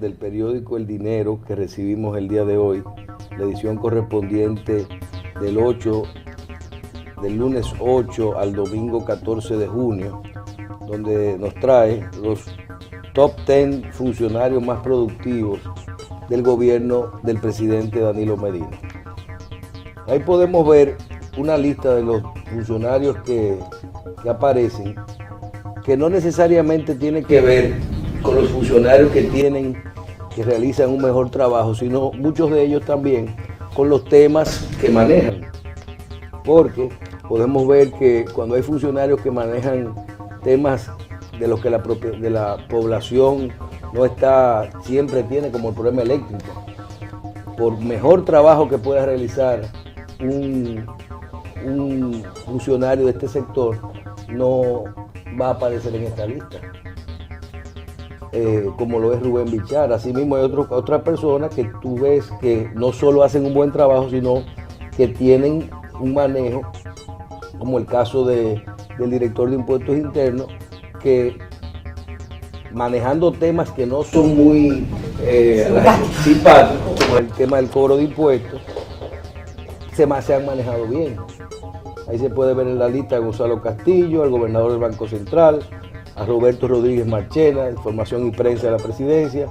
del periódico El Dinero que recibimos el día de hoy, la edición correspondiente del lunes 8 al domingo 14 de junio, donde nos trae los top 10 funcionarios más productivos del gobierno del presidente Danilo Medina. Ahí podemos ver una lista de los funcionarios que aparecen, que no necesariamente tiene que ver con los funcionarios que realizan un mejor trabajo, sino muchos de ellos también con los temas que manejan. Porque podemos ver que cuando hay funcionarios que manejan temas de los que la población no está, siempre tiene, como el problema eléctrico, por mejor trabajo que pueda realizar un funcionario de este sector, no va a aparecer en esta lista, como lo es Rubén Bichar. Asimismo hay otras personas que tú ves que no solo hacen un buen trabajo, sino que tienen un manejo, como el caso del director de impuestos internos, que manejando temas que no son muy simpáticos, como el tema del cobro de impuestos, se han manejado bien. Ahí se puede ver en la lista a Gonzalo Castillo, al gobernador del Banco Central, a Roberto Rodríguez Marchena, de Información y Prensa de la Presidencia,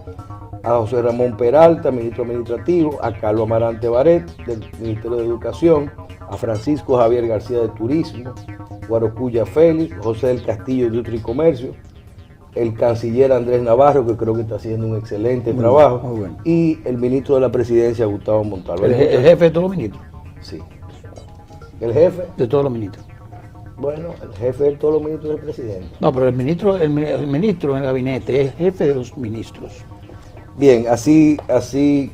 a José Ramón Peralta, ministro administrativo, a Carlos Amarante Baret, del Ministerio de Educación, a Francisco Javier García de Turismo, Guarocuya Félix, José del Castillo de Industria y Comercio, el canciller Andrés Navarro, que creo que está haciendo un excelente trabajo, muy bueno, y el ministro de la Presidencia, Gustavo Montalvo. El jefe de todos los ministros. Sí. ¿El jefe? De todos los ministros. Bueno, el jefe de todos los ministros del presidente. No, pero el ministro en el gabinete es jefe de los ministros. Bien, así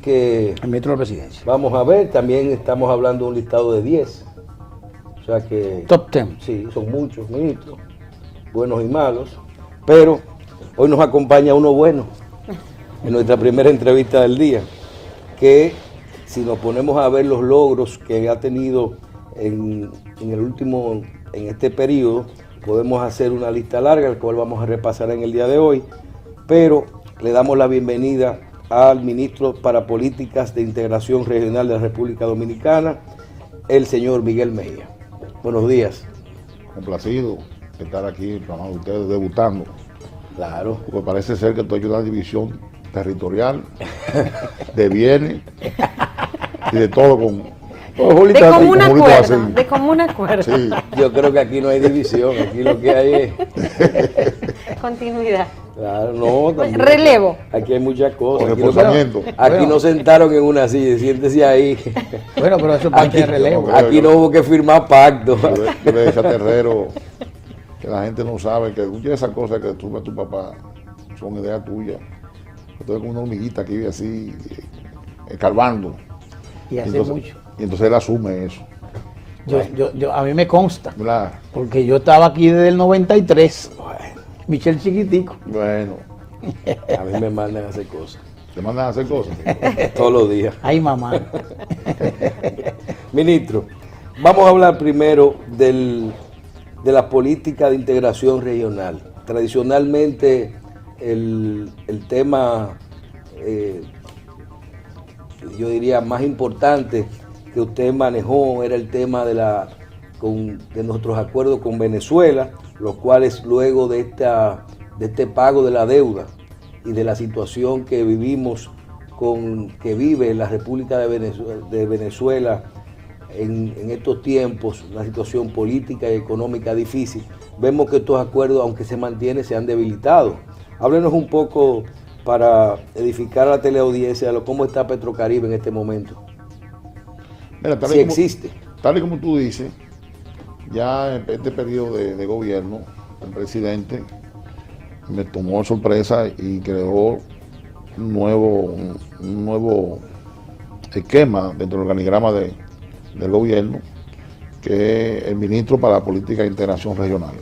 que... El ministro de la Presidencia. Vamos a ver, también estamos hablando de un listado de 10. O sea que... Top 10. Sí, son muchos ministros, buenos y malos. Pero hoy nos acompaña uno bueno, en nuestra primera entrevista del día, que si nos ponemos a ver los logros que ha tenido en este periodo, podemos hacer una lista larga, la cual vamos a repasar en el día de hoy, pero le damos la bienvenida al ministro para Políticas de Integración Regional de la República Dominicana, el señor Miguel Mejía. Buenos días. Complacido de estar aquí con ustedes debutando. Claro. Porque parece ser que tú hay una división territorial de bienes y de todo con... De común acuerdo. Sí. Yo creo que aquí no hay división, aquí lo que hay es... Continuidad. Claro, no, también, relevo. Aquí hay muchas cosas. Aquí nos sentaron en una silla, siéntese ahí. Bueno, pero eso es parte de relevo. Aquí no hubo que firmar pacto. Yo le decía a Terrero que la gente no sabe que muchas de esas cosas que tuvo tu papá son ideas tuyas. Estoy como una hormiguita que vive así, escarbando. Y hace mucho. Y entonces él asume eso. A mí me consta, Claro. porque yo estaba aquí desde el 93. Michel chiquitico. Bueno. A mí me mandan a hacer cosas. ¿Te mandan a hacer cosas? Todos los días. Ay, mamá. Ministro, vamos a hablar primero de la política de integración regional. Tradicionalmente el tema, yo diría, más importante que usted manejó era el tema de nuestros acuerdos con Venezuela, los cuales luego de este pago de la deuda y de la situación que vivimos que vive la República de Venezuela en estos tiempos, una situación política y económica difícil, vemos que estos acuerdos, aunque se mantienen, se han debilitado. Háblenos un poco para edificar a la teleaudiencia de cómo está Petrocaribe en este momento. Mira, si existe. Tal y como tú dices, ya en este periodo de gobierno, el presidente me tomó sorpresa y creó un nuevo esquema dentro del organigrama del gobierno, que es el ministro para la Política de Integración Regional.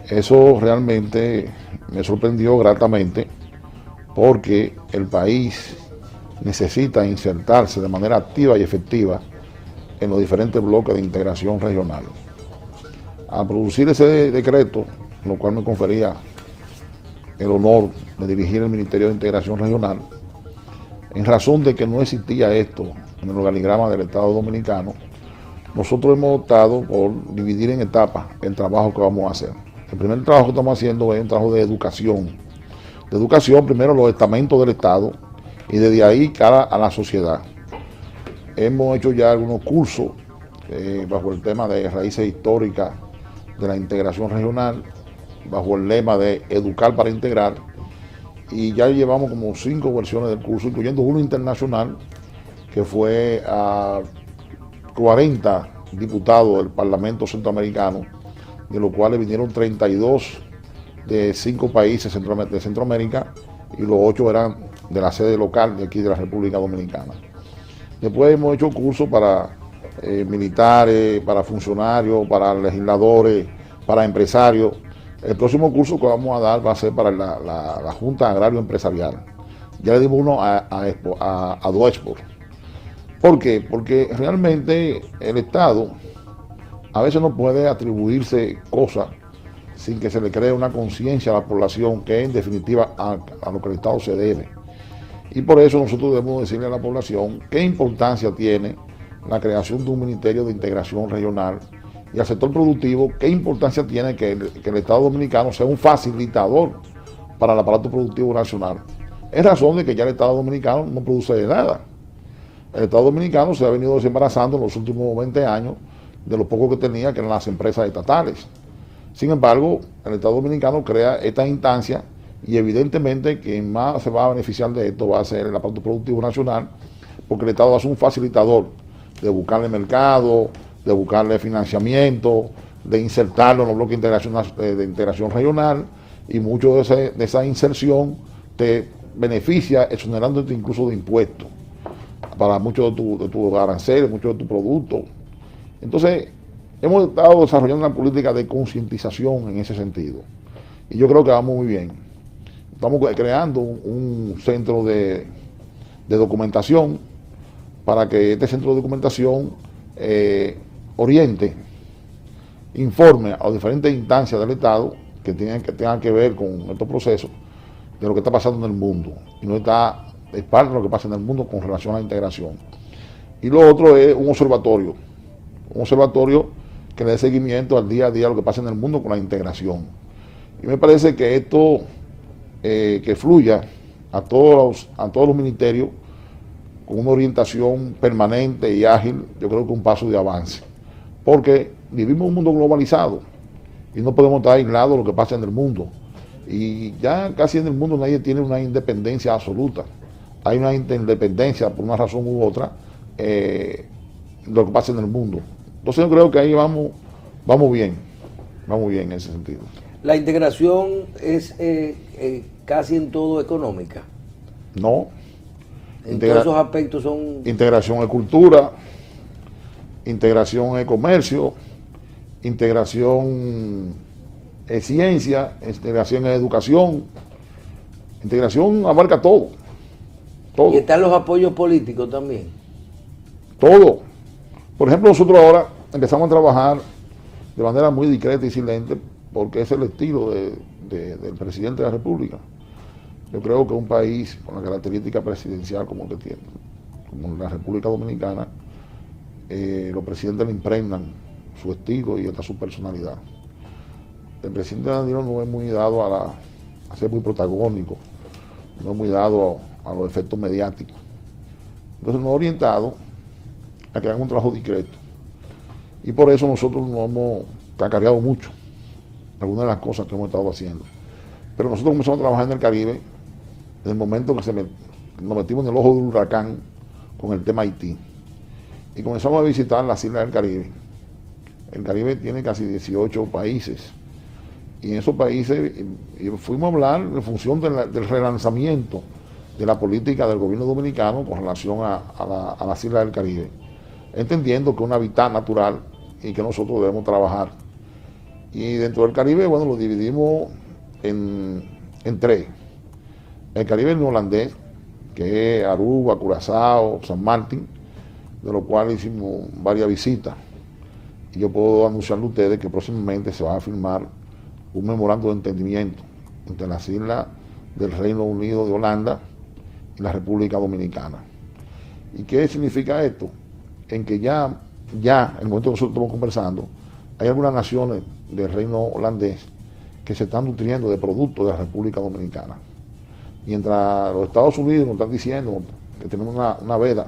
Eso realmente me sorprendió gratamente, porque el país necesita insertarse de manera activa y efectiva en los diferentes bloques de integración regional. Al producir ese decreto, lo cual me confería el honor de dirigir el Ministerio de Integración Regional, en razón de que no existía esto en el organigrama del Estado Dominicano, nosotros hemos optado por dividir en etapas el trabajo que vamos a hacer. El primer trabajo que estamos haciendo es un trabajo de educación. De educación, primero los estamentos del Estado y desde ahí cara a la sociedad. Hemos hecho ya algunos cursos bajo el tema de raíces históricas de la integración regional, bajo el lema de educar para integrar, y ya llevamos como 5 versiones del curso, incluyendo uno internacional que fue a 40 diputados del Parlamento Centroamericano, de los cuales vinieron 32 de 5 países de Centroamérica y los 8 eran de la sede local de aquí de la República Dominicana. Después hemos hecho cursos para militares, para funcionarios, para legisladores, para empresarios. El próximo curso que vamos a dar va a ser para la Junta Agrario Empresarial. Ya le dimos uno a Duexport. ¿Por qué? Porque realmente el Estado a veces no puede atribuirse cosas sin que se le cree una conciencia a la población que en definitiva a lo que el Estado se debe. Y por eso nosotros debemos decirle a la población qué importancia tiene la creación de un Ministerio de Integración Regional y al sector productivo, qué importancia tiene que el Estado Dominicano sea un facilitador para el aparato productivo nacional. Es razón de que ya el Estado Dominicano no produce de nada. El Estado Dominicano se ha venido desembarazando en los últimos 20 años de lo poco que tenía, que eran las empresas estatales. Sin embargo, el Estado Dominicano crea esta instancia y evidentemente quien más se va a beneficiar de esto va a ser el aparato productivo nacional, porque el Estado va a ser un facilitador de buscarle mercado, de buscarle financiamiento, de insertarlo en los bloques de integración regional, y mucho de esa inserción te beneficia exonerándote incluso de impuestos para muchos de tus aranceles, muchos de tus productos. Entonces, hemos estado desarrollando una política de concientización en ese sentido. Y yo creo que vamos muy bien. Estamos creando un centro de documentación para que este centro de documentación oriente, informe a las diferentes instancias del Estado que tengan que ver con estos procesos de lo que está pasando en el mundo. Y no está, es parte de lo que pasa en el mundo con relación a la integración. Y lo otro es un observatorio que le dé seguimiento al día a día a lo que pasa en el mundo con la integración. Y me parece que esto que fluya a todos los ministerios con una orientación permanente y ágil, yo creo que es un paso de avance. Porque vivimos en un mundo globalizado y no podemos estar aislados de lo que pasa en el mundo. Y ya casi en el mundo nadie tiene una independencia absoluta. Hay una independencia por una razón u otra de lo que pasa en el mundo. Entonces yo creo que ahí vamos bien en ese sentido. ¿La integración es casi en todo económica? No. En todos esos aspectos son... Integración es cultura, integración es comercio, integración es ciencia, integración es educación. Integración abarca todo. ¿Y están los apoyos políticos también? Todo. Por ejemplo, nosotros ahora empezamos a trabajar de manera muy discreta y silente, porque es el estilo del presidente de la República. Yo creo que un país con la característica presidencial como el que tiene, como la República Dominicana, los presidentes le impregnan su estilo y hasta su personalidad. El presidente Danilo no es muy dado a ser muy protagónico, no es muy dado a los efectos mediáticos. Entonces nos ha orientado a que hagan un trabajo discreto. Y por eso nosotros nos hemos cacareado mucho algunas de las cosas que hemos estado haciendo. Pero nosotros comenzamos a trabajar en el Caribe desde el momento que nos metimos en el ojo del huracán con el tema Haití. Y comenzamos a visitar las islas del Caribe. El Caribe tiene casi 18 países. Y en esos países fuimos a hablar en función del relanzamiento de la política del gobierno dominicano con relación a las islas del Caribe, entendiendo que es un hábitat natural y que nosotros debemos trabajar. Y dentro del Caribe, bueno, lo dividimos en 3. El Caribe neolandés, que es Aruba, Curazao, San Martín, de lo cual hicimos varias visitas. Y yo puedo anunciarle a ustedes que próximamente se va a firmar un memorando de entendimiento entre las islas del Reino Unido de Holanda y la República Dominicana. ¿Y qué significa esto? En que ya en el momento que nosotros estamos conversando, hay algunas naciones del reino holandés que se están nutriendo de productos de la República Dominicana. Mientras los Estados Unidos nos están diciendo que tenemos una veda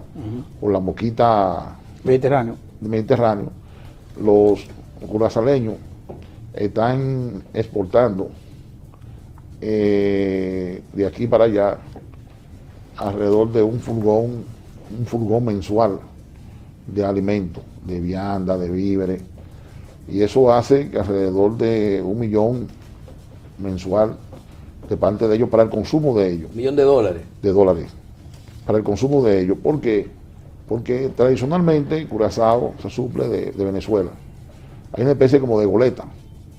por la boquita Mediterráneo, los curazaleños están exportando de aquí para allá alrededor de un furgón mensual de alimentos, de vianda, de víveres, y eso hace que alrededor de 1 millón mensual de parte de ellos para el consumo de ellos. $1 millón de dólares. De dólares. Para el consumo de ellos. ¿Por qué? Porque tradicionalmente Curazao se suple de Venezuela. Hay una especie como de goleta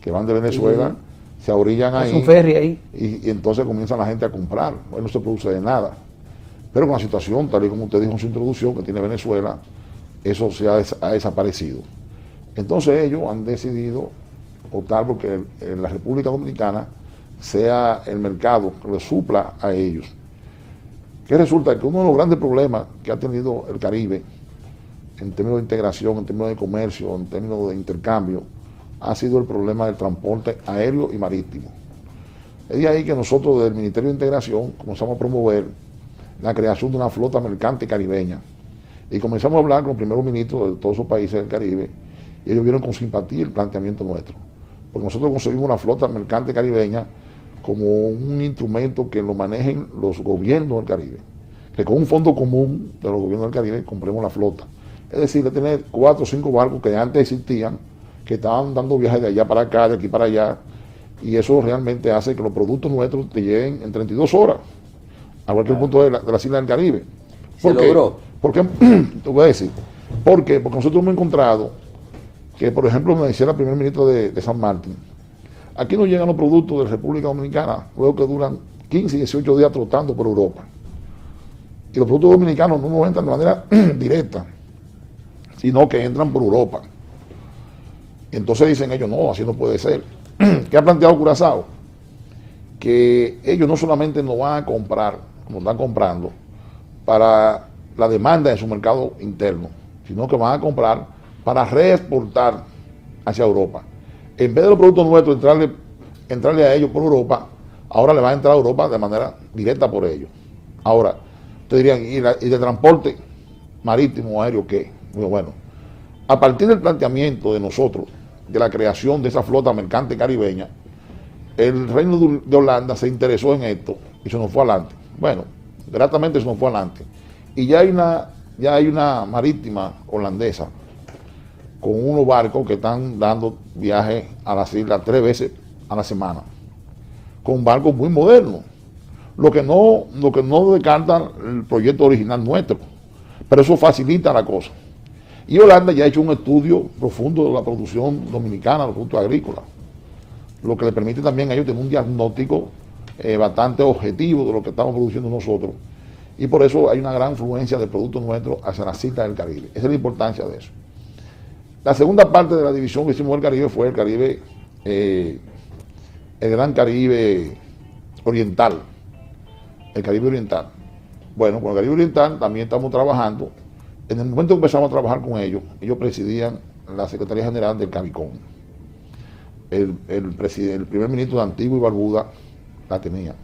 que van de Venezuela, se ahorillan ahí. Es un ferry ahí. Y entonces comienza la gente a comprar. Hoy no se produce de nada. Pero con la situación, tal y como usted dijo en su introducción, que tiene Venezuela, eso se ha desaparecido. Entonces ellos han decidido optar porque la República Dominicana sea el mercado que les supla a ellos. Que resulta que uno de los grandes problemas que ha tenido el Caribe en términos de integración, en términos de comercio, en términos de intercambio, ha sido el problema del transporte aéreo y marítimo. Es de ahí que nosotros desde el Ministerio de Integración comenzamos a promover la creación de una flota mercante caribeña. Y comenzamos a hablar con los primeros ministros de todos esos países del Caribe, y ellos vieron con simpatía el planteamiento nuestro. Porque nosotros conseguimos una flota mercante caribeña como un instrumento que lo manejen los gobiernos del Caribe. Que con un fondo común de los gobiernos del Caribe compremos la flota. Es decir, de tener 4 o 5 barcos que antes existían, que estaban dando viajes de allá para acá, de aquí para allá, y eso realmente hace que los productos nuestros te lleguen en 32 horas a cualquier punto de las islas del Caribe. ¿Se logró? Porque, te voy a decir, ¿por qué? Porque nosotros hemos encontrado que, por ejemplo, me decía el primer ministro de San Martín, aquí no llegan los productos de la República Dominicana, luego que duran 15 y 18 días trotando por Europa. Y los productos dominicanos no entran de manera directa, sino que entran por Europa. Y entonces dicen ellos, no, así no puede ser. ¿Qué ha planteado Curazao? Que ellos no solamente nos van a comprar, como están comprando, para la demanda de su mercado interno, sino que van a comprar para reexportar hacia Europa. En vez de los productos nuestros entrarle a ellos por Europa, ahora le va a entrar a Europa de manera directa por ellos. Ahora, ustedes dirían, ¿y de transporte marítimo o aéreo qué? Bueno, a partir del planteamiento de nosotros, de la creación de esa flota mercante caribeña, el Reino de Holanda se interesó en esto y se nos fue adelante. Bueno, gratamente se nos fue adelante. Y ya hay una marítima holandesa con unos barcos que están dando viajes a las islas 3 veces a la semana, con barcos muy modernos, lo que no descarta el proyecto original nuestro, pero eso facilita la cosa. Y Holanda ya ha hecho un estudio profundo de la producción dominicana, los productos agrícolas, lo que le permite también a ellos tener un diagnóstico bastante objetivo de lo que estamos produciendo nosotros, y por eso hay una gran influencia de productos nuestros hacia las islas del Caribe. Esa es la importancia de eso. La segunda parte de la división que hicimos del Caribe fue el Caribe, el Gran Caribe Oriental, el Caribe Oriental. Bueno, con el Caribe Oriental también estamos trabajando. En el momento que empezamos a trabajar con ellos presidían la Secretaría General del CABICOM. El primer ministro de Antigua y Barbuda la tenía.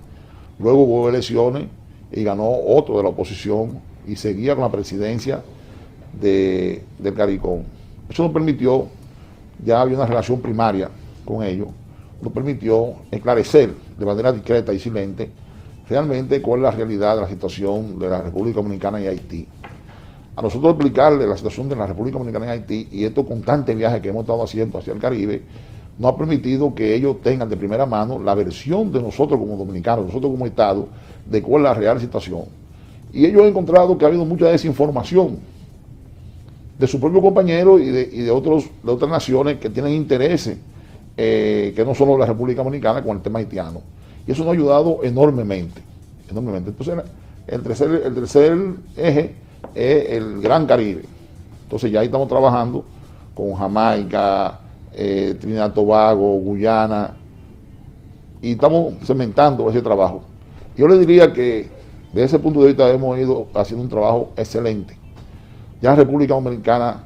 Luego hubo elecciones y ganó otro de la oposición y seguía con la presidencia del CARICOM. Eso nos permitió, ya había una relación primaria con ellos, nos permitió esclarecer de manera discreta y silente realmente cuál es la realidad de la situación de la República Dominicana y Haití. A nosotros explicarle la situación de la República Dominicana y Haití y estos constantes viajes que hemos estado haciendo hacia el Caribe, nos ha permitido que ellos tengan de primera mano la versión de nosotros como dominicanos, nosotros como Estado, de cuál es la real situación. Y ellos han encontrado que ha habido mucha desinformación de sus propios compañeros y de otras naciones que tienen intereses que no solo la República Dominicana con el tema haitiano. Y eso nos ha ayudado enormemente. Entonces, el tercer eje es el Gran Caribe. Entonces ya ahí estamos trabajando con Jamaica, Trinidad y Tobago, Guyana, y estamos cementando ese trabajo. Yo le diría que desde ese punto de vista hemos ido haciendo un trabajo excelente. Ya la República Dominicana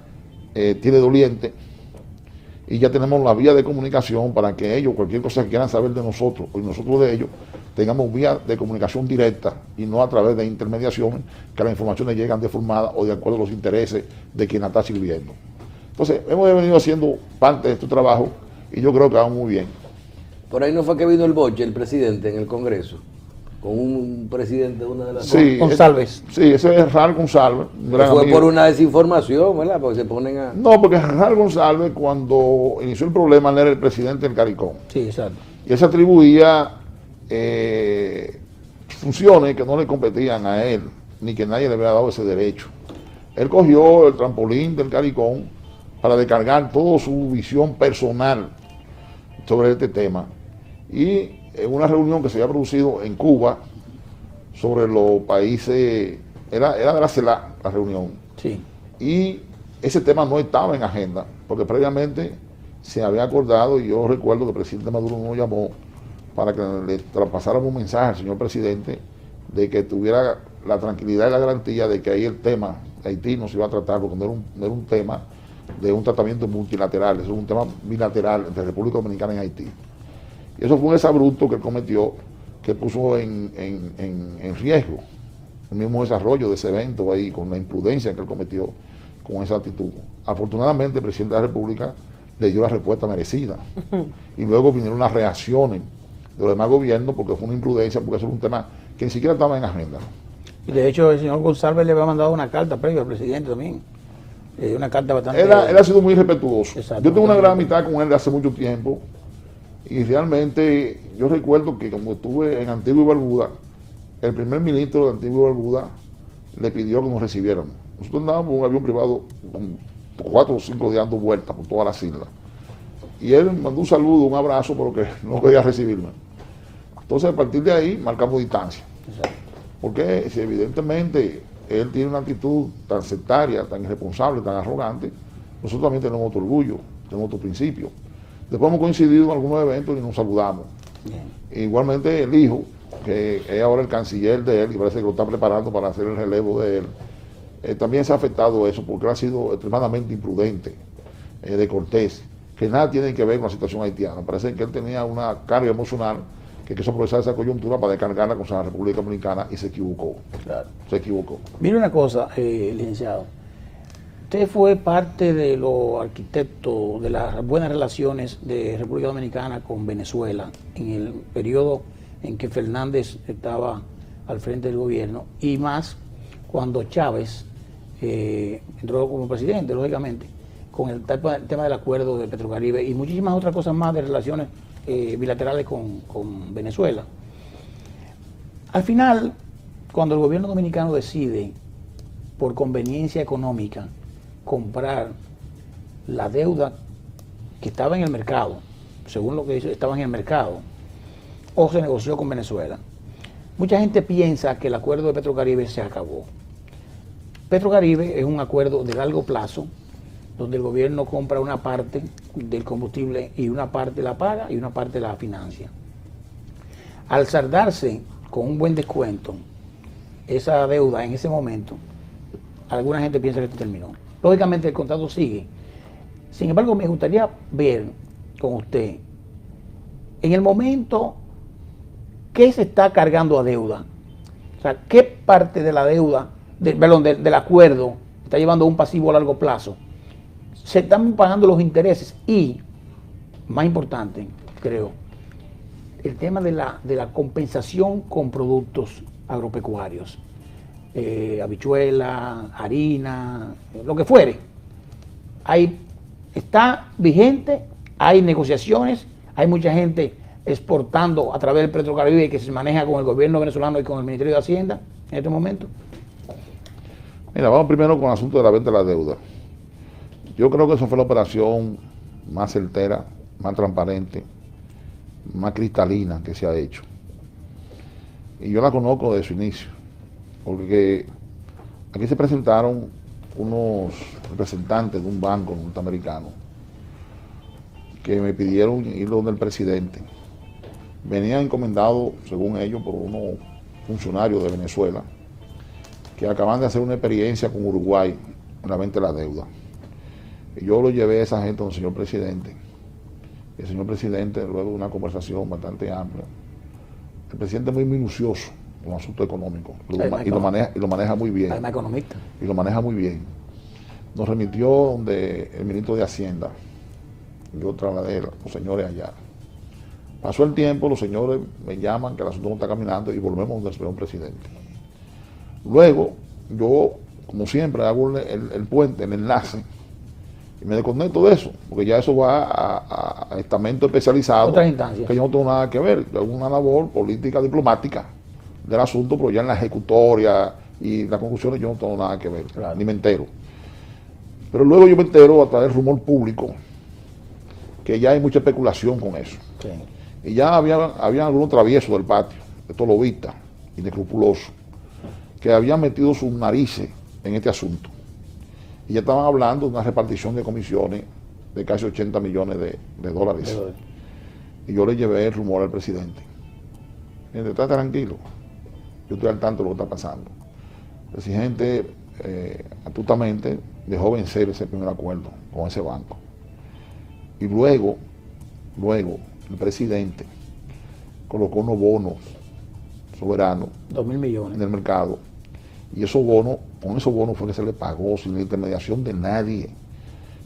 tiene doliente y ya tenemos la vía de comunicación para que ellos, cualquier cosa que quieran saber de nosotros y nosotros de ellos, tengamos vía de comunicación directa y no a través de intermediaciones, que las informaciones llegan deformadas o de acuerdo a los intereses de quien la está sirviendo. Entonces, hemos venido haciendo parte de este trabajo y yo creo que vamos muy bien. Por ahí no fue que vino el boche, el presidente, en el Congreso, con un presidente de una de las... Sí, González. Sí, ese es Ral González. Fue amigo. Por una desinformación, ¿verdad? Porque se ponen a... No, porque Ral González, cuando inició el problema, él era el presidente del CARICOM. Sí, exacto. Y él se atribuía funciones que no le competían a él, ni que nadie le había dado ese derecho. Él cogió el trampolín del CARICOM para descargar toda su visión personal sobre este tema. Y en una reunión que se había producido en Cuba sobre los países, era de la CELAC la reunión. Sí. Y ese tema no estaba en agenda, porque previamente se había acordado, y yo recuerdo que el presidente Maduro nos llamó para que le traspasáramos un mensaje al señor presidente de que tuviera la tranquilidad y la garantía de que ahí el tema de Haití no se iba a tratar, porque no era un tema de un tratamiento multilateral, eso es un tema bilateral entre República Dominicana y Haití. Y eso fue un exabrupto que él cometió, que puso en riesgo el mismo desarrollo de ese evento ahí, con la imprudencia que él cometió con esa actitud. Afortunadamente el presidente de la República le dio la respuesta merecida. Y luego vinieron las reacciones de los demás gobiernos, porque fue una imprudencia, porque eso era un tema que ni siquiera estaba en agenda. Y de hecho el señor González le había mandado una carta previa al presidente también. Una carta bastante... Él ha sido muy respetuoso. Exacto. Yo tengo una gran amistad con él de hace mucho tiempo, y realmente yo recuerdo que como estuve en Antigua y Barbuda, el primer ministro de Antigua y Barbuda le pidió que nos recibiéramos. Nosotros andábamos en un avión privado con 4 o 5 días dando vueltas por todas las islas. Y él mandó un saludo, un abrazo, pero que no quería recibirme. Entonces, a partir de ahí, marcamos distancia. Exacto. Porque si evidentemente él tiene una actitud tan sectaria, tan irresponsable, tan arrogante, nosotros también tenemos otro orgullo, tenemos otro principio. Después hemos coincidido en algunos eventos y nos saludamos. Bien. Igualmente el hijo, que es ahora el canciller de él, y parece que lo está preparando para hacer el relevo de él, también se ha afectado eso, porque él ha sido extremadamente imprudente, de cortés, que nada tiene que ver con la situación haitiana. Parece que él tenía una carga emocional que quiso aprovechar esa coyuntura para descargarla con la República Dominicana y se equivocó. Claro. Se equivocó. Mire una cosa, licenciado. Usted fue parte de los arquitectos de las buenas relaciones de República Dominicana con Venezuela en el periodo en que Fernández estaba al frente del gobierno, y más cuando Chávez entró como presidente, lógicamente, con el tema del acuerdo de Petrocaribe y muchísimas otras cosas más de relaciones bilaterales con Venezuela. Al final, cuando el gobierno dominicano decide, por conveniencia económica, comprar la deuda que estaba en el mercado, según lo que dice, estaba en el mercado, o se negoció con Venezuela, mucha gente piensa que el acuerdo de Petrocaribe se acabó. Petrocaribe es un acuerdo de largo plazo, donde el gobierno compra una parte del combustible y una parte la paga y una parte la financia. Al saldarse con un buen descuento esa deuda en ese momento, alguna gente piensa que esto terminó. Lógicamente el contrato sigue. Sin embargo, me gustaría ver con usted, en el momento, ¿qué se está cargando a deuda? O sea, ¿qué parte de la deuda, del acuerdo, está llevando un pasivo a largo plazo? Se están pagando los intereses y, más importante, creo, el tema de la compensación con productos agropecuarios, habichuela, harina, lo que fuere. Está vigente, hay negociaciones, hay mucha gente exportando a través del Petrocaribe que se maneja con el gobierno venezolano y con el Ministerio de Hacienda en este momento. Mira, vamos primero con el asunto de la venta de la deuda. Yo creo que esa fue la operación más certera, más transparente, más cristalina que se ha hecho. Y yo la conozco desde su inicio, porque aquí se presentaron unos representantes de un banco norteamericano que me pidieron ir donde el presidente venía encomendado, según ellos, por unos funcionarios de Venezuela, que acaban de hacer una experiencia con Uruguay en la venta de la deuda. Y yo lo llevé a esa gente al señor presidente. El señor presidente, luego de una conversación bastante amplia, el presidente es muy minucioso con los asuntos económicos y lo maneja muy bien. Además economista. Y lo maneja muy bien. Nos remitió donde el ministro de Hacienda. Yo trasladé a los señores allá. Pasó el tiempo, los señores me llaman que el asunto no está caminando y volvemos donde esperó un presidente. Luego, yo, como siempre, hago el puente, el enlace, y me desconecto de eso, porque ya eso va a estamentos especializados. Otras instancias. Que yo no tengo nada que ver. Yo hago una labor política, diplomática del asunto, pero ya en la ejecutoria y las conclusiones yo no tengo nada que ver, claro, ni me entero. Pero luego yo me entero a través del rumor público que ya hay mucha especulación con eso. Sí. Y ya había algunos traviesos del patio, de tolobistas, inescrupulosos, que habían metido sus narices en este asunto. Y ya estaban hablando de una repartición de comisiones de casi 80 millones de dólares. Y yo le llevé el rumor al presidente. Miren, está tranquilo, yo estoy al tanto de lo que está pasando. El presidente astutamente dejó vencer ese primer acuerdo con ese banco. Y luego el presidente colocó unos bonos soberanos 2.000 millones en el mercado. Y esos bonos, con esos bonos fue que se le pagó sin la intermediación de nadie.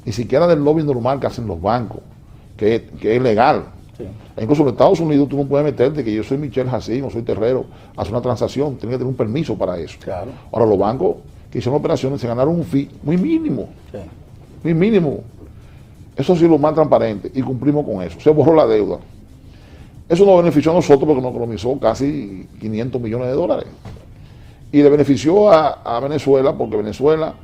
Ni siquiera del lobby normal que hacen los bancos, que es legal. Sí. Incluso en Estados Unidos tú no puedes meterte que yo soy Michel Jacín o soy Terrero, hacer una transacción, tienes que tener un permiso para eso. Claro. Ahora los bancos que hicieron operaciones se ganaron un fee muy mínimo. Sí. Muy mínimo. Eso sí lo más transparente y cumplimos con eso. Se borró la deuda. Eso nos benefició a nosotros porque nos economizó casi 500 millones de dólares. Y le benefició a Venezuela porque Venezuela,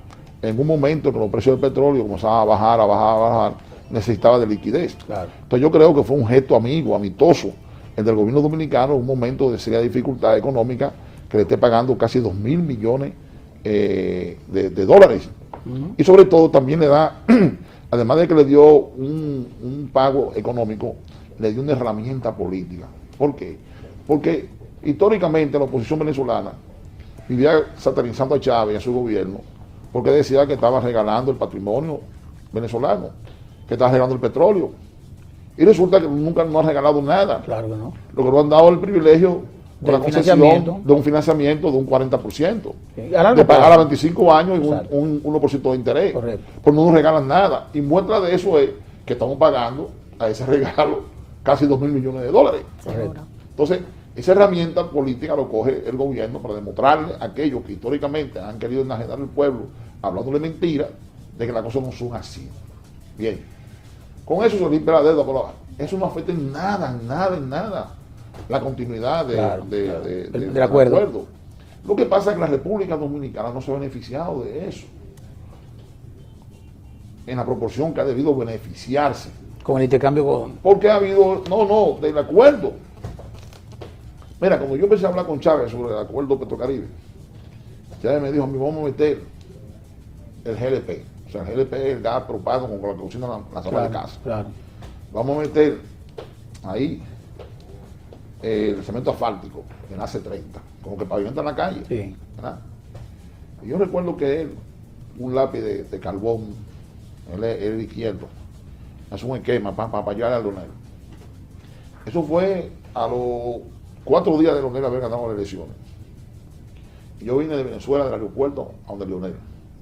en un momento en que los precios del petróleo comenzaban a bajar, necesitaba de liquidez. Claro. Entonces yo creo que fue un gesto amistoso, el del gobierno dominicano, en un momento de seria dificultad económica, que le esté pagando casi 2.000 millones de dólares. Y sobre todo también le da, además de que le dio un pago económico, le dio una herramienta política. ¿Por qué? Porque históricamente la oposición venezolana vivía satanizando a Chávez y a su gobierno porque decía que estaba regalando el patrimonio venezolano, que estaba regalando el petróleo. Y resulta que nunca no ha regalado nada. Claro que no. Lo que nos han dado el privilegio de la concesión de un financiamiento de un 40%. De pagar a 25 años y un 1% de interés. Correcto. Pues no nos regalan nada. Y muestra de eso es que estamos pagando a ese regalo casi 2.000 millones de dólares. Correcto. Entonces, esa herramienta política lo coge el gobierno para demostrarle a aquellos que históricamente han querido enajenar al pueblo, hablándole mentiras, de que las cosas no son así. Bien. Con eso se limpia la deuda, pero eso no afecta en nada la continuidad del acuerdo. Lo que pasa es que la República Dominicana no se ha beneficiado de eso en la proporción que ha debido beneficiarse. Con el intercambio con... Porque ha habido, del acuerdo. Mira, cuando yo empecé a hablar con Chávez sobre el acuerdo Petrocaribe, Chávez me dijo, a mí vamos a meter el GLP. O sea, el GLP es el gas propano con la que cocina la sala de casa. Claro. Vamos a meter ahí el cemento asfáltico, que nace 30, como que pavimenta en la calle. Sí. ¿Verdad? Y yo recuerdo que él, un lápiz de carbón, él izquierdo, hace un esquema para llegar al Leonel. Eso fue a los 4 días de Leonel haber ganado las elecciones. Y yo vine de Venezuela, del aeropuerto, a donde Leonel.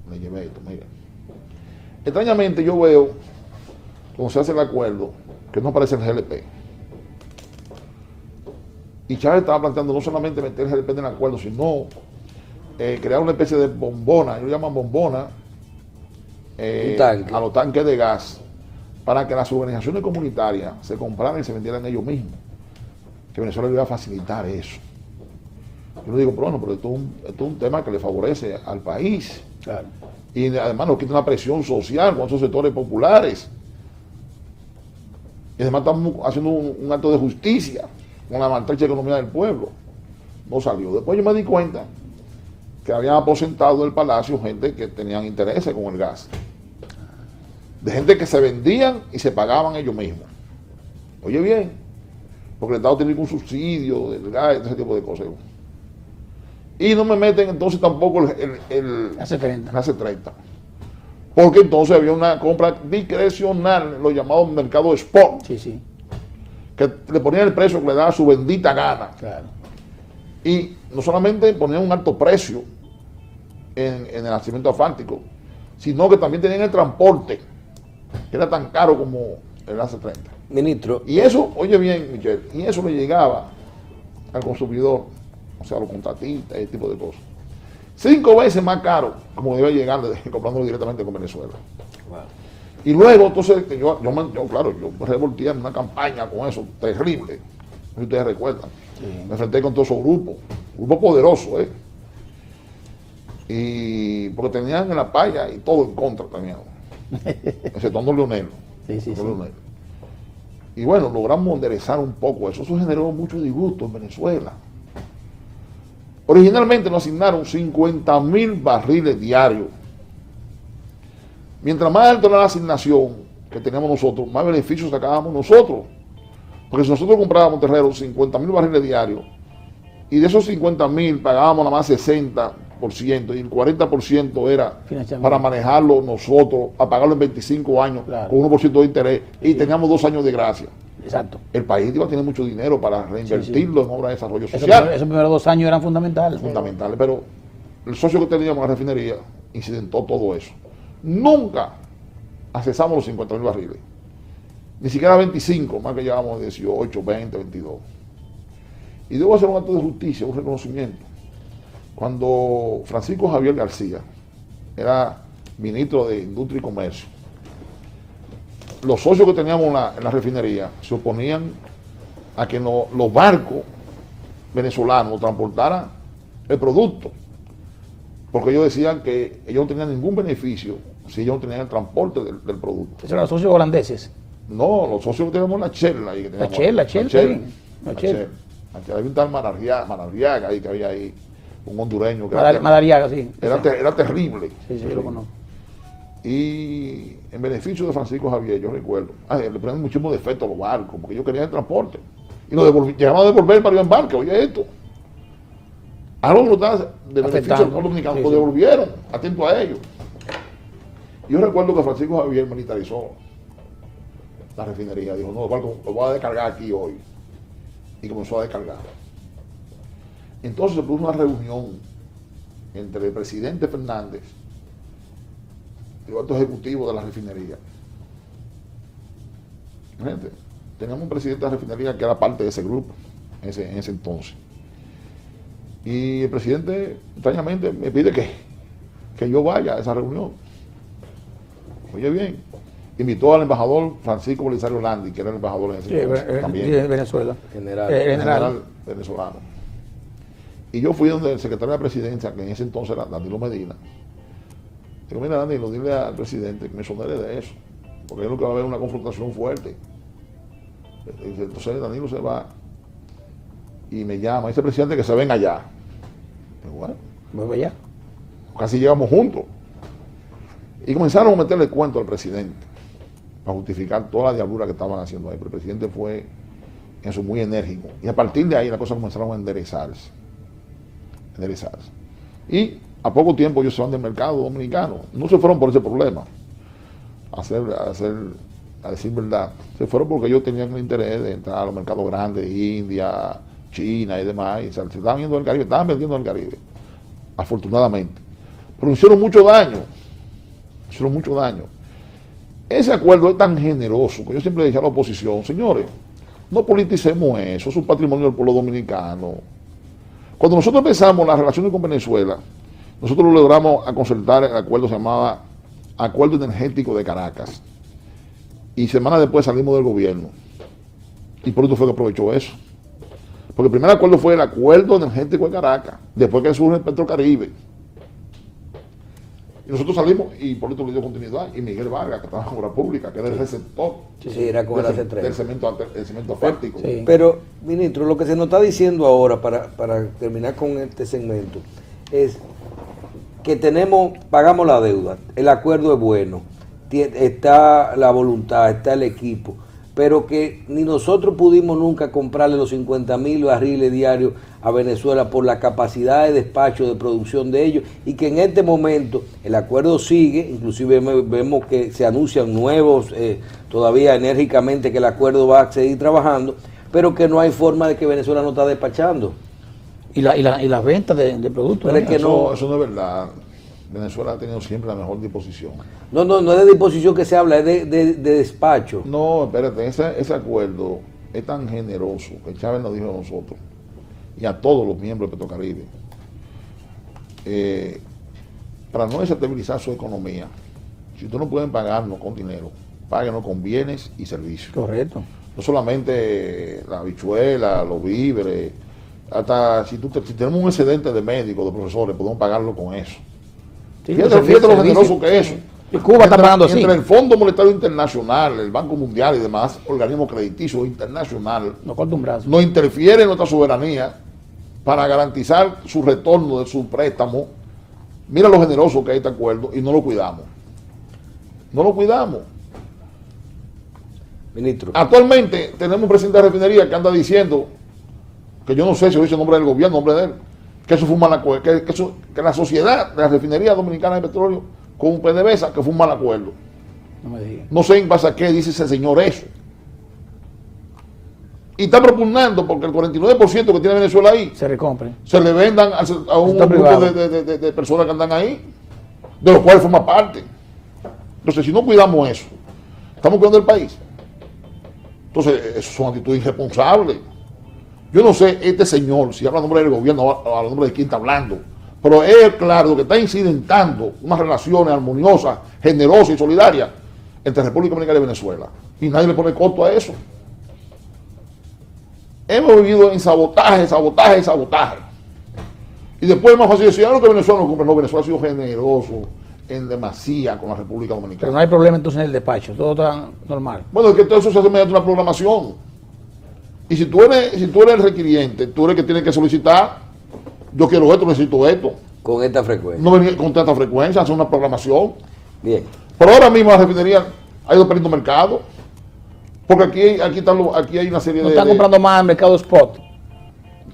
Le llevé esto, mira. Extrañamente yo veo, cuando se hace el acuerdo, que no aparece el GLP. Y Chávez estaba planteando no solamente meter el GLP en el acuerdo, sino crear una especie de bombona, ellos llaman bombona, a los tanques de gas, para que las organizaciones comunitarias se compraran y se vendieran ellos mismos. Que Venezuela le iba a facilitar eso. Yo le digo, pero bueno, pero esto es un tema que le favorece al país. Claro. Y además nos quita una presión social con esos sectores populares. Y además estamos haciendo un acto de justicia con la maltrecha economía del pueblo. No salió. Después yo me di cuenta que habían aposentado del palacio gente que tenían intereses con el gas. De gente que se vendían y se pagaban ellos mismos. Oye bien, porque el Estado tiene un subsidio del gas, ese tipo de cosas. Y no me meten entonces tampoco el AC30. Porque entonces había una compra discrecional, lo llamado mercado spot. Sí, sí. Que le ponían el precio que le daba su bendita gana. Claro. Y no solamente ponían un alto precio en el nacimiento asfáltico, sino que también tenían el transporte, que era tan caro como el AC30. Ministro. Y eso, oye bien, Michelle, y eso le llegaba al consumidor, o sea, a los contratistas, ese tipo de cosas. 5 veces más caro como debe llegar comprándolo directamente con Venezuela. Wow. Y luego, entonces, yo revoltía en una campaña con eso, terrible. Si ustedes recuerdan. Sí. Me enfrenté con todos esos grupos poderosos, Y porque tenían en la paya y todo en contra también. Exceptuando Leonel. Sí. Leonel. Y bueno, logramos enderezar un poco eso. Eso generó mucho disgusto en Venezuela. Originalmente nos asignaron 50,000 barriles diarios. Mientras más alta era la asignación que teníamos nosotros, más beneficios sacábamos nosotros. Porque si nosotros comprábamos terrenos 50,000 barriles diarios, y de esos 50,000 pagábamos nada más 60%, y el 40% era para manejarlo nosotros, a pagarlo en 25 años, claro, con 1% de interés, y teníamos 2 años de gracia. Exacto. El país iba a tener mucho dinero para reinvertirlo en obras de desarrollo social. Esos primeros 2 años eran fundamentales. Fundamentales, pero el socio que teníamos en la refinería incidentó todo eso. Nunca accesamos los 50,000 barriles. Ni siquiera 25, más que llevamos 18, 20, 22. Y debo hacer un acto de justicia, un reconocimiento. Cuando Francisco Javier García era ministro de Industria y Comercio, los socios que teníamos en la refinería se oponían a que los barcos venezolanos transportaran el producto, porque ellos decían que ellos no tenían ningún beneficio si ellos no tenían el transporte del producto. ¿Esos eran los socios holandeses? No, los socios que tenemos la Chela. Ahí, la Chela. Había un tal Madariaga ahí que había ahí, un hondureño. Que Madariaga, sí. Era terrible. Sí, yo lo conozco. Y en beneficio de Francisco Javier, yo recuerdo, le ponían muchísimo defecto a los barcos, porque ellos querían el transporte. Y llegaban a devolver para ir en barco, oye esto. Algo que estaba de beneficio al pueblo dominicano, lo devolvieron, atento a ellos. Yo recuerdo que Francisco Javier militarizó la refinería, dijo, no, lo voy a descargar aquí hoy. Y comenzó a descargar. Entonces se puso una reunión entre el presidente Fernández y los altos ejecutivos de la refinería. Gente, teníamos un presidente de la refinería que era parte de ese grupo en ese entonces. Y el presidente extrañamente me pide que yo vaya a esa reunión. Oye bien, invitó al embajador Francisco Belisario Landi, que era el embajador en ese entonces, también de Venezuela. General venezolano. Y yo fui donde el secretario de la presidencia, que en ese entonces era Danilo Medina. Digo, mira Danilo, dile al presidente que me exonere de eso, porque es lo que va a haber una confrontación fuerte. Entonces Danilo se va y me llama, dice el presidente que se venga allá. Digo, bueno, voy allá. Casi llegamos juntos. Y comenzaron a meterle cuento al presidente para justificar toda la diablura que estaban haciendo ahí. Pero el presidente fue en eso muy enérgico. Y a partir de ahí las cosas comenzaron a enderezarse. Y a poco tiempo ellos se van del mercado dominicano. No se fueron por ese problema. A decir verdad. Se fueron porque ellos tenían el interés de entrar a los mercados grandes, India, China y demás. Y se estaban yendo del Caribe, estaban vendiendo en el Caribe. Afortunadamente. Pero hicieron mucho daño. Ese acuerdo es tan generoso que yo siempre le dije a la oposición, señores, no politicemos eso, es un patrimonio del pueblo dominicano. Cuando nosotros empezamos las relaciones con Venezuela, nosotros lo logramos a concertar el acuerdo, se llamaba Acuerdo Energético de Caracas. Y semanas después salimos del gobierno. Y por eso fue que aprovechó eso. Porque el primer acuerdo fue el Acuerdo Energético de Caracas, después que surge el Petrocaribe. Y nosotros salimos y por eso le dio continuidad. Y Miguel Vargas, que estaba en obra pública, que era el receptor era con del cemento asfáltico. Sí. Pero, ministro, lo que se nos está diciendo ahora, para terminar con este segmento, es que pagamos la deuda, el acuerdo es bueno, está la voluntad, está el equipo. pero que ni nosotros pudimos nunca comprarle los 50.000 barriles diarios a Venezuela por la capacidad de despacho, de producción de ellos, y que en este momento el acuerdo sigue, inclusive vemos que se anuncian nuevos, todavía enérgicamente que el acuerdo va a seguir trabajando, pero que no hay forma de que Venezuela no está despachando. Y las ventas de productos. Pero es que eso no es verdad. Venezuela ha tenido siempre la mejor disposición. No es de disposición que se habla, es de despacho. No, espérate, ese acuerdo es tan generoso que Chávez nos dijo a nosotros y a todos los miembros de Petrocaribe, para no desestabilizar su economía, si ustedes no pueden pagarnos con dinero, páguenos con bienes y servicios. Correcto. No solamente la habichuela, los víveres, hasta si tenemos un excedente de médicos, de profesores, podemos pagarlo con eso. Sí, fíjate lo generoso que es eso. Y Cuba está pagando así. Entre el Fondo Monetario Internacional, el Banco Mundial y demás organismos crediticios internacionales no interfieren en nuestra soberanía para garantizar su retorno de su préstamo. Mira lo generoso que es este acuerdo y no lo cuidamos. No lo cuidamos. Ministro. Actualmente tenemos un presidente de refinería que anda diciendo, que yo no sé si lo dice en nombre del gobierno, en nombre de él, que eso fue un mal acuerdo, que la sociedad de la refinería dominicana de petróleo con PDVSA, que fue un mal acuerdo. No sé en base a qué dice ese señor eso. Y está propugnando porque el 49% que tiene Venezuela ahí se recompre, se le vendan a un grupo de personas que andan ahí, de los cuales forma parte. Entonces, si no cuidamos eso, estamos cuidando el país. Entonces, eso son actitudes irresponsables. Yo no sé este señor, si habla a nombre del gobierno o a nombre de quién está hablando, pero es claro que está incidentando unas relaciones armoniosas, generosas y solidarias entre República Dominicana y Venezuela. Y nadie le pone costo a eso. Hemos vivido en sabotaje. Y después es más fácil decir, que Venezuela no cumple. No, Venezuela ha sido generoso en demasía con la República Dominicana. Pero no hay problema entonces en el despacho, todo está normal. Bueno, es que todo eso se hace mediante una programación. Y si tú eres el requiriente, tú eres el que tiene que solicitar, yo quiero esto, necesito esto. Con esta frecuencia. No venir con tanta frecuencia, hacer una programación. Bien. Pero ahora mismo la refinería ha ido perdiendo mercado. Porque aquí hay una serie de... No están comprando más en mercado spot.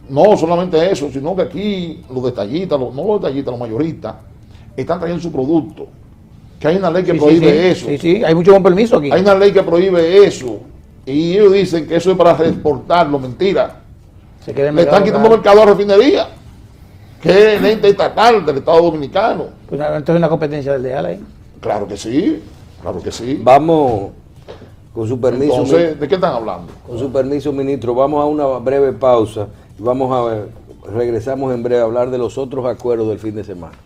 No solamente eso, sino que aquí los detallistas, los mayoristas, están trayendo su producto. Que hay una ley que prohíbe eso. Sí, hay mucho buen permiso aquí. Hay una ley que prohíbe eso. Y ellos dicen que eso es para reexportarlo, mentira. Le están quitando mercado a la refinería, que es el ente estatal del Estado Dominicano. Pues entonces una competencia del DEAL ahí. Claro que sí, claro que sí. Vamos, con su permiso. Entonces, ¿de qué están hablando? Con su permiso, ministro, vamos a una breve pausa y regresamos en breve a hablar de los otros acuerdos del fin de semana.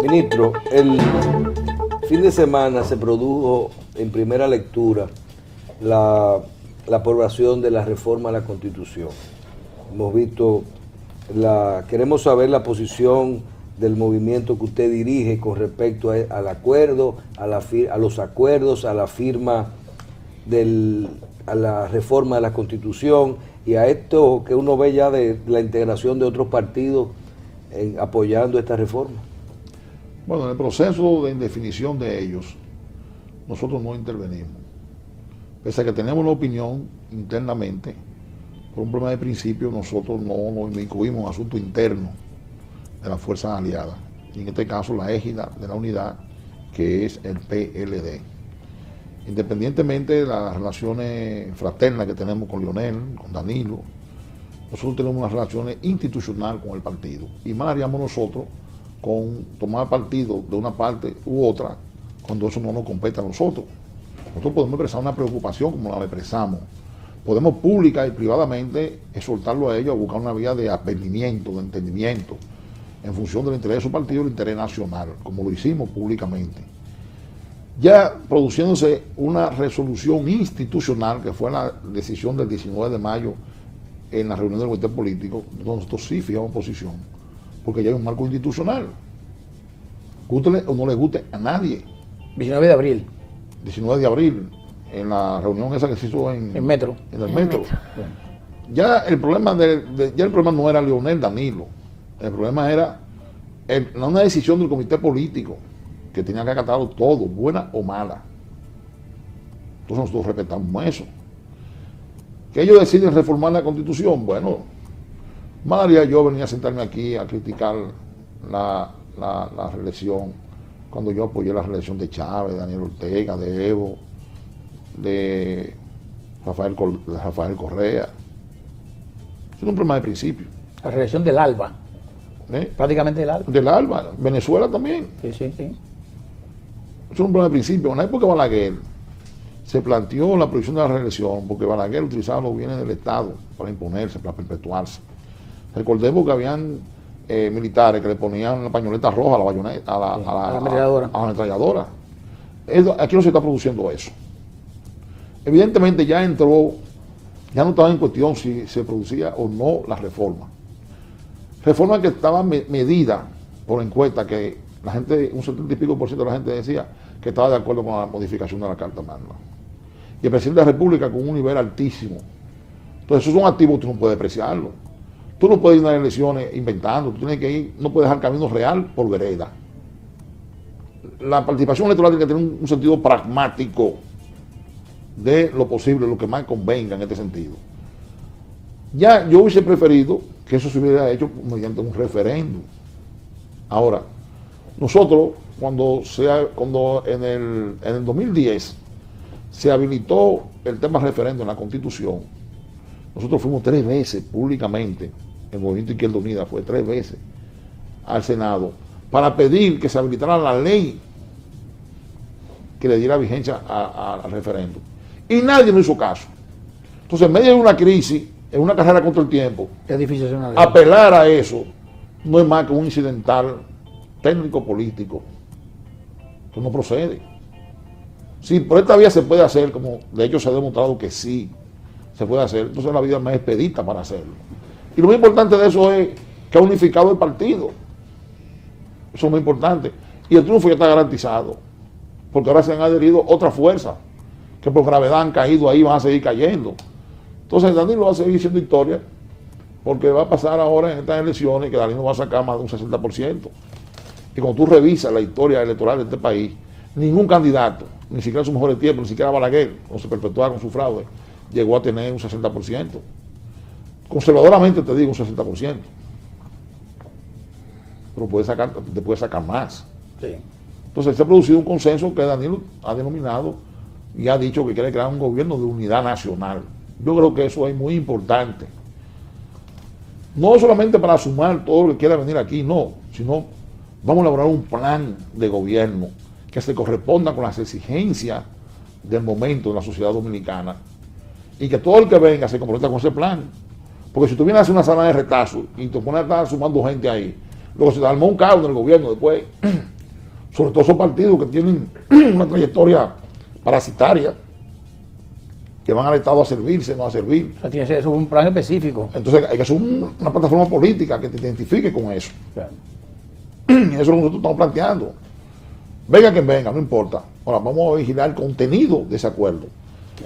Ministro, el fin de semana se produjo en primera lectura la aprobación de la reforma a la Constitución. Hemos visto, queremos saber la posición del movimiento que usted dirige con respecto al acuerdo, a los acuerdos, a la firma a la reforma de la Constitución y a esto que uno ve ya de la integración de otros partidos apoyando esta reforma. Bueno, en el proceso de indefinición de ellos, nosotros no intervenimos. Pese a que tenemos una opinión internamente, por un problema de principio, nosotros no nos incluimos en asuntos internos de las fuerzas aliadas. Y en este caso, la égida de la unidad, que es el PLD. Independientemente de las relaciones fraternas que tenemos con Leonel, con Danilo, nosotros tenemos unas relaciones institucionales con el partido. Y más haríamos nosotros con tomar partido de una parte u otra cuando eso no nos compete a nosotros. Nosotros podemos expresar una preocupación como la expresamos. Podemos pública y privadamente exhortarlo a ellos a buscar una vía de aprendimiento, de entendimiento, en función del interés de su partido y el interés nacional, como lo hicimos públicamente. Ya produciéndose una resolución institucional, que fue la decisión del 19 de mayo en la reunión del comité político, donde nosotros sí fijamos posición, porque ya hay un marco institucional. Gústele o no le guste a nadie. 19 de abril. 19 de abril, en la reunión esa que se hizo en el metro. Ya el problema no era Leonel Danilo, el problema era una decisión del comité político que tenía que acatarlo todo, buena o mala. Entonces nosotros respetamos eso. Que ellos deciden reformar la Constitución, bueno, más haría yo venir a sentarme aquí a criticar la reelección, cuando yo apoyé la reelección de Chávez, de Daniel Ortega, de Evo, de Rafael Correa. Es un problema de principio. La reelección del ALBA. Prácticamente del ALBA. Del ALBA, Venezuela también. Sí. Es un problema de principio. En la época de Balaguer se planteó la prohibición de la reelección porque Balaguer utilizaba los bienes del Estado para imponerse, para perpetuarse. Recordemos que habían militares que le ponían la pañoleta roja a la bayoneta, a la ametralladora. Aquí no se está produciendo eso. Evidentemente ya no estaba en cuestión si se producía o no la reforma. Reforma que estaba medida por encuesta, que la gente, un 70 y pico % de la gente decía que estaba de acuerdo con la modificación de la Carta Magna. Y el presidente de la República con un nivel altísimo. Entonces esos son activos que tú no puedes despreciarlo. Tú no puedes ir a unas elecciones inventando, tú tienes que ir, no puedes dejar camino real por vereda. La participación electoral tiene que tener un sentido pragmático de lo posible, lo que más convenga en este sentido. Ya yo hubiese preferido que eso se hubiera hecho mediante un referéndum. Ahora, nosotros, cuando en el 2010 se habilitó el tema referéndum en la Constitución, nosotros fuimos 3 veces públicamente, el Movimiento Izquierda Unida fue 3 veces al Senado para pedir que se habilitara la ley que le diera vigencia al referéndum. Y nadie nos hizo caso. Entonces, en medio de una crisis, en una carrera contra el tiempo, es difícil hacer una ley. Apelar a eso no es más que un incidental técnico-político que no procede. Si por esta vía se puede hacer, como de hecho se ha demostrado que sí se puede hacer, entonces la vida es más expedita para hacerlo. Y lo más importante de eso es que ha unificado el partido. Eso es muy importante. Y el triunfo ya está garantizado, porque ahora se han adherido otras fuerzas que por gravedad han caído ahí, van a seguir cayendo. Entonces Danilo va a seguir siendo historia, porque va a pasar ahora en estas elecciones que Danilo va a sacar más de un 60%. Y cuando tú revisas la historia electoral de este país, ningún candidato, ni siquiera en sus mejores tiempos, ni siquiera Balaguer, cuando se perpetuaba con su fraude, llegó a tener un 60%. Conservadoramente te digo un 60%. Pero te puede sacar más. Sí. Entonces se ha producido un consenso que Danilo ha denominado y ha dicho que quiere crear un gobierno de unidad nacional. Yo creo que eso es muy importante. No solamente para sumar todo lo que quiera venir aquí, no, sino vamos a elaborar un plan de gobierno que se corresponda con las exigencias del momento de la sociedad dominicana y que todo el que venga se comprometa con ese plan. Porque si tú vienes a hacer una sala de retazo y te pones a estar sumando gente ahí, luego se te armó un caos en el gobierno después, sobre todo esos partidos que tienen una trayectoria parasitaria, que van al Estado a servirse, no a servir. O sea, tiene que ser un plan específico. Entonces hay que hacer una plataforma política que te identifique con eso. Claro. Eso es lo que nosotros estamos planteando. Venga quien venga, no importa. Ahora vamos a vigilar el contenido de ese acuerdo.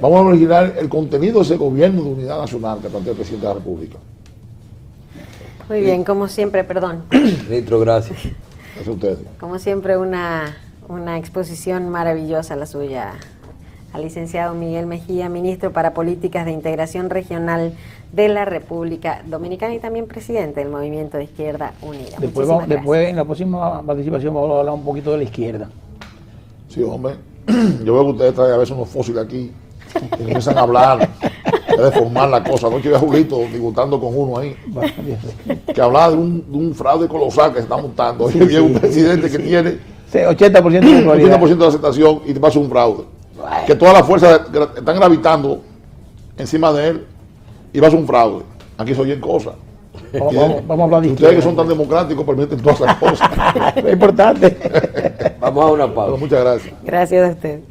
Vamos a vigilar el contenido de ese gobierno de unidad nacional que plantea el presidente de la República. Muy bien, como siempre, perdón. Ministro, gracias. Gracias a ustedes. Como siempre, una exposición maravillosa la suya, al licenciado Miguel Mejía, ministro para Políticas de Integración Regional de la República Dominicana y también presidente del Movimiento de Izquierda Unida. Después en la próxima participación vamos a hablar un poquito de la izquierda. Sí, hombre. Yo veo que ustedes traen a veces unos fósiles aquí y empiezan a hablar, a deformar la cosa. Anoche vi a Julito discutando con uno ahí, que hablaba de un fraude colosal que se está montando. Hoy vi un presidente que tiene 80% de popularidad. 80% de aceptación y te pasa un fraude. Que todas las fuerzas están gravitando encima de él y va a ser un fraude. Aquí se oyen cosas. Vamos a hablar de ustedes que son tan democráticos permiten todas esas cosas. Es importante. Vamos a una pausa. Bueno, muchas gracias. Gracias a usted.